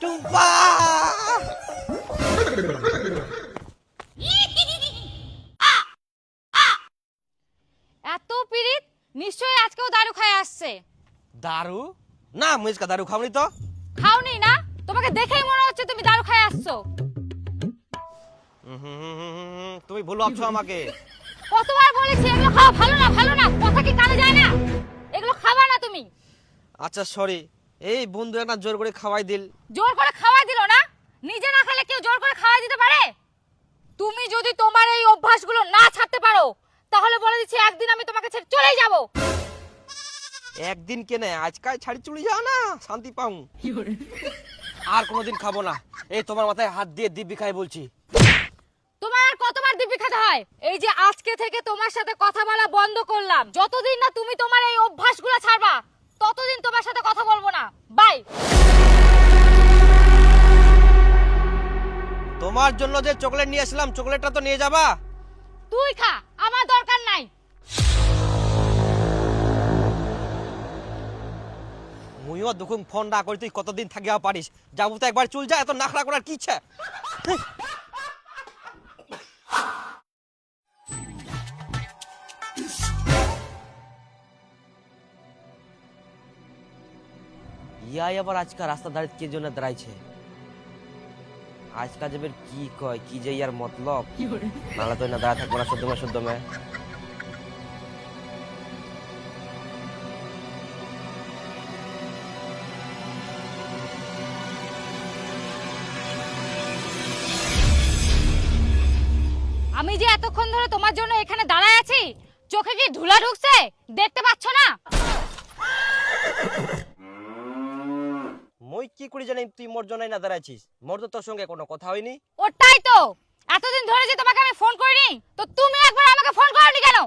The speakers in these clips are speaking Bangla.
টুম্পা এত পিরিত নিশ্চয়ই আজকেও দারু খায় আসছে। দারু না, মুইজকা দারু খাওনি তো। খাওনি না? তোমাকে দেখেই মনে হচ্ছে তুমি দারু খায় আসছো। তুমি ভুল ভাবছো আমাকে। কতবার বলেছি এগুলো খাওয়া ভালো না, ভালো না, কথা কি কানে যায় না? এগুলো খাবা না তুমি। আচ্ছা সরি, এই বন্ধু একটা জোর করে খাওয়াই দিল। জোর করে খাওয়াই দিল না? নিজে না খেলে কেউ জোর করে খাওয়াই দিতে পারে? তুমি যদি তোমার এই অভ্যাসগুলো না ছাড়তে পারো তাহলে বলে দিচ্ছি একদিন আমি তোমাকে ছেড়ে চলেই যাব। একদিন কেনে আজকাল ছাড়ি চলে যাও না, শান্তি পাও। আর কোনোদিন খাবো না। এই তোমার মাথায় হাত দিয়ে দিব্যি খাই বলছি। তোমার আর কতবার দিব্যি খেতে হয়? এই যে আজকে থেকে তোমার সাথে কথা বলা বন্ধ করলাম। যতদিন না তুমি তোমার এই অভ্যাসগুলো ছাড়বা ততদিন তোমার সাথে কথা বলবো না। বাই। তোমার জন্য যে চকলেট নিয়ে আসলাম, চকলেটটা তো নিয়ে যাবা। তুই খা, আমার দরকার নাই। মুইও দুকুম ফোন না করি, তুই কতদিন থাকিয়া পারিস? যাবো তো একবার চুল যা, এত নাখরা করার কি ইচ্ছা? ইয়াই আবার আজকাল রাস্তা দাঁড়িয়ে কে জন্য দাঁড়াইছে? আজকাল যাবে কি কয়, কি যে ইয়ার মতলব? নাহলে তো না দাঁড়া থাকবো না শুদ্ধমে শুদ্ধমে। আমি যে এতক্ষণ ধরে তোমার জন্য এখানে দাঁড়ায় আছি, চোখে কি ধুলা ঢুকছে? দেখতে পাচ্ছ না? মই কি করি জানি তুই মোর জন্যই না দাঁড়াইছিস? মোর তো তোর সঙ্গে কোনো কথা হয়নি। ওটাই তো, এতদিন ধরে যে তোমাকে আমি ফোন করিনি, তো তুমি একবার আমাকে ফোন করোনি কেন?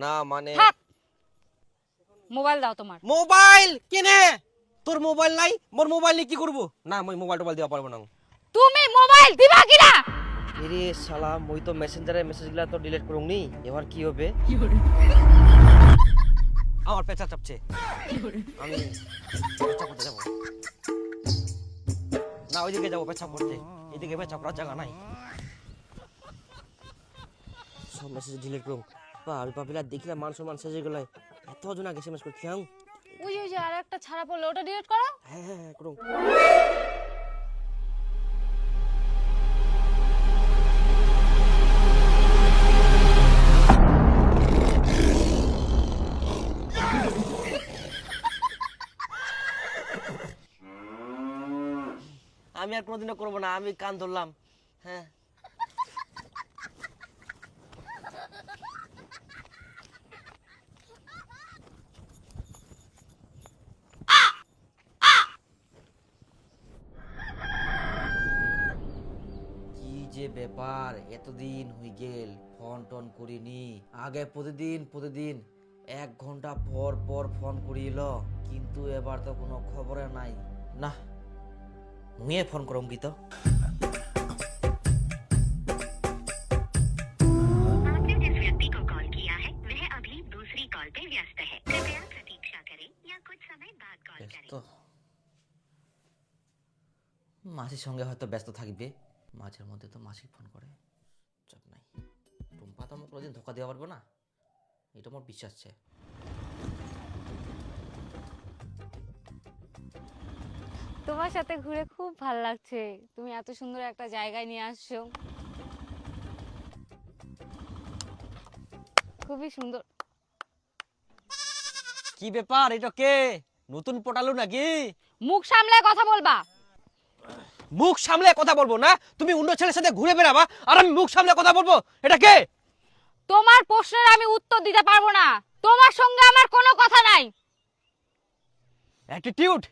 না মানে থাক, মোবাইল দাও তোমার। মোবাইল কেনে? তোর মোবাইল নাই? মোর মোবাইল নিয়ে কি করবো? না মই মোবাইল টোবাইল দেওয়া পারবো না। তুমি মোবাইল দিবা কিনা? এরে শালা, মই তো মেসেঞ্জারে মেসেজগুলো তো ডিলিট করুংনি, এবার কি হবে? আমার পেঁচা চাপছে, আমি পেঁচা করতে যাবো না, ওইদিকে যাবো পেঁচা করতে, এদিকে পেঁচা করার জায়গা নাই। সব মেসেজ ডিলিট করুন। আমি পাপিলা দেখিলাম মান সম্মান সেজে গেলে এত জন আগে এসএমএস করতে চাও। ওই যে আর একটা ছাড়া পড়লো, ওটা ডিলিট করো। হ্যাঁ হ্যাঁ হ্যাঁ করুন। আমি আর কোনোদিনও করবো না, আমি কান ধরলাম। হ্যাঁ কি যে ব্যাপার, এতদিন হয়ে গেল ফোন টোন করিনি। আগে প্রতিদিন প্রতিদিন 1 ঘন্টা পর পর ফোন করিল, কিন্তু এবার তো কোনো খবরে নাই। না মুয়ে ফোন করুম কি তো। आपने जिस व्यक्ति को कॉल किया है वह अभी दूसरी कॉल पे व्यस्त है, कृपया प्रतीक्षा करें या कुछ समय बाद कॉल करें। তো মাসির সঙ্গে হয়তো ব্যস্ত থাকবে, মাঝের মধ্যে তো মাসি ফোন করে, চাপ নাই। টুম্পা তো আমাকে কোনোদিন ধোকা দেওয়া পারবো না, এটা আমার বিশ্বাস আছে। তোমার সাথে ঘুরে খুব ভালো লাগছে। তুমি এত সুন্দর একটা জায়গায় নিয়ে আসছো, খুবই সুন্দর। কি ব্যাপার, এটা কে? নতুন পটালু নাকি? মুখ সামলায় কথা বলবা। মুখ সামলে কথা বলবো না? তুমি অন্য ছেলের সাথে ঘুরে বেড়াবা আর আমি মুখ সামলে কথা বলবো? এটা কে? তোমার প্রশ্নের আমি উত্তর দিতে পারবো না, তোমার সঙ্গে আমার কোনো কথা নাই। অ্যাটিটিউড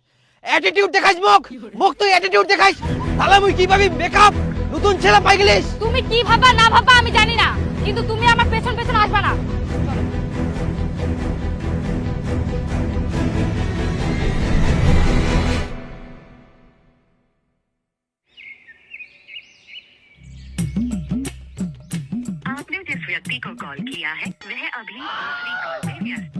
অ্যাটিটিউড দেখাইস, মুখ মুখ তুই অ্যাটিটিউড দেখাইস, তাহলে মুই কি ভাবি মেকআপ নতুন ছেলে পাই গেলিস? তুমি কি ভাবা না ভাবা আমি জানি না, কিন্তু তুমি আমার পেছন পেছন আসবা না। आपने जिस व्यक्ति को कॉल किया है वह अभी दूसरी कॉल पे व्यस्त।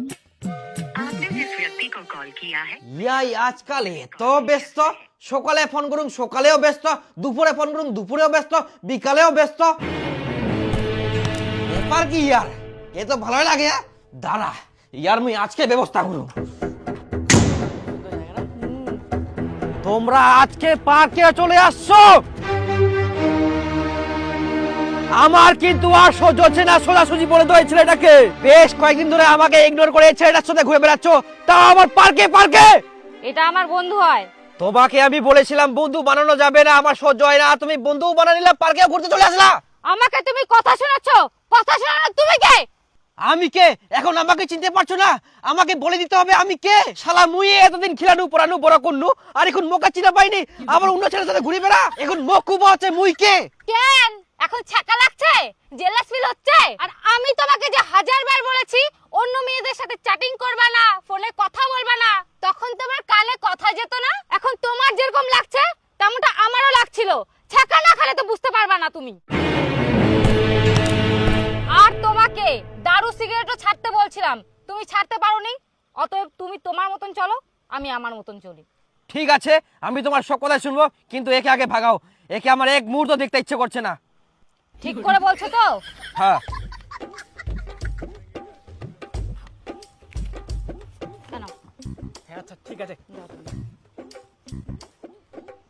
आपने जिस व्यक्ति को कॉल किया है ইয়াই আজকাল এত ব্যস্ত, সকালে ফোন করুন সকালেও ব্যস্ত, দুপুরে ফোন করুন দুপুরেও ব্যস্ত, বিকালেও ব্যস্ত। ব্যাপার কি ইয়ার, এ তো ভালোই লাগে। দাঁড়া ইয়ার মুই আজকে ব্যবস্থা করুন। তোমরা আজকে পার্কে চলে আসছো, আমার কিন্তু আর সহ্য হচ্ছে না সোজাসুজি বলে দেয় ছেলেটাকে। বেশ কয়েকদিন ধরে আমাকে ইগনোর করে ছেলেটার সাথে ঘুরে বেড়াচ্ছ, তাও আমার পার্কে পার্কে। এটা আমার বন্ধু হয়। তোমাকে আমি বলেছিলাম বন্ধু বানানো যাবে না, আমার সহ্য হয় না, তুমি বন্ধু বানিয়ে নিলে পার্কে ঘুরতে চলে আসলা। আমাকে তুমি কথা শোনাচ্ছ, কথা শোনানো তুমি কে? আমি কে এখন আমাকে চিনতে পারছো না? আমাকে বলে দিতে হবে আমি কে। শালা মুই এতদিন খিলানু পড়ানু বড় করনু, আর এখন মোকা চিনা পাইনি, আবার অন্য ছেলের সাথে ঘুরে বেড়া। এখন মুখ কুবা হচ্ছে মুই কে। কেন এখন ছাকা লাগছে, জেলাস ফিল হচ্ছে? আর আমি তোমাকে যে হাজারবার বলেছি অন্য মেয়েদের সাথে চ্যাটিং করবা না, ফোনে কথা বলবা না, তখন তোমার কানে কথা যেত না? এখন তোমার যেরকম লাগছে তেমনটা আমারও লাগছিল। ছাকা না খেলে তো বুঝতে পারবা না তুমি। আর তোমাকে দারু সিগারেটও ছাড়তে বলছিলাম, তুমি ছাড়তে পারোনি। অতএব তুমি তোমার মতন চলো, আমি আমার মতন চলি। ঠিক আছে আমি তোমার সব কথা শুনবো, কিন্তু একে আগে ভাগাও, একে আমার এক মুহূর্ত দেখতে ইচ্ছে করছে না। ঠিক করে বলছো তো? হ্যাঁ কেন? আচ্ছা ঠিক আছে।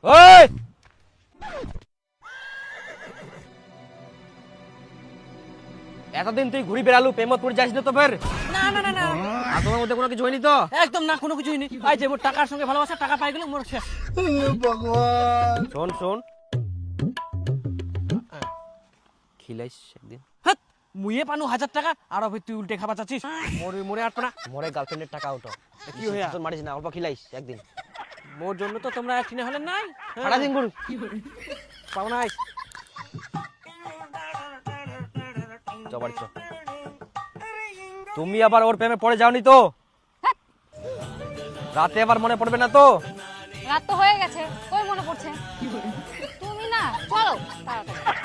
ওই এতদিন তুই ঘুরি বেড়ালু, প্রেমত পড়ে যাস না তো ফের? না না না না আর তোমার মধ্যে কোনো কিছু হয়নি তো? একদম না, কোনো কিছুই নেই। এই যে মোর টাকার সঙ্গে ভালোবাসা, টাকা পাই গেলে মোর শেষ। শোন শোন, খিলাইস একদিন। হাত মুইয়ে পানু 1000 টাকা, আর অবে তুই উল্টে খাবা চাচ্ছিস। মোরে মোরে আর না, মোরে গার্লফ্রেন্ডের টাকা ওটো কি হইয়া? তোর মারিস না, অল্প খিলাইস একদিন। মোর জন্য তো তোমরা একটিনে হলেন নাই। সারা দিন গুরু পাও নাই। জবাড়ি চ। তুমি আবার ওর প্রেমে পড়ে যাওনি তো? রাতে আবার মনে পড়বে না তো? রাত তো হয়ে গেছে, কই মনে পড়ছে? তুমি না চলো তাড়াতাড়ি।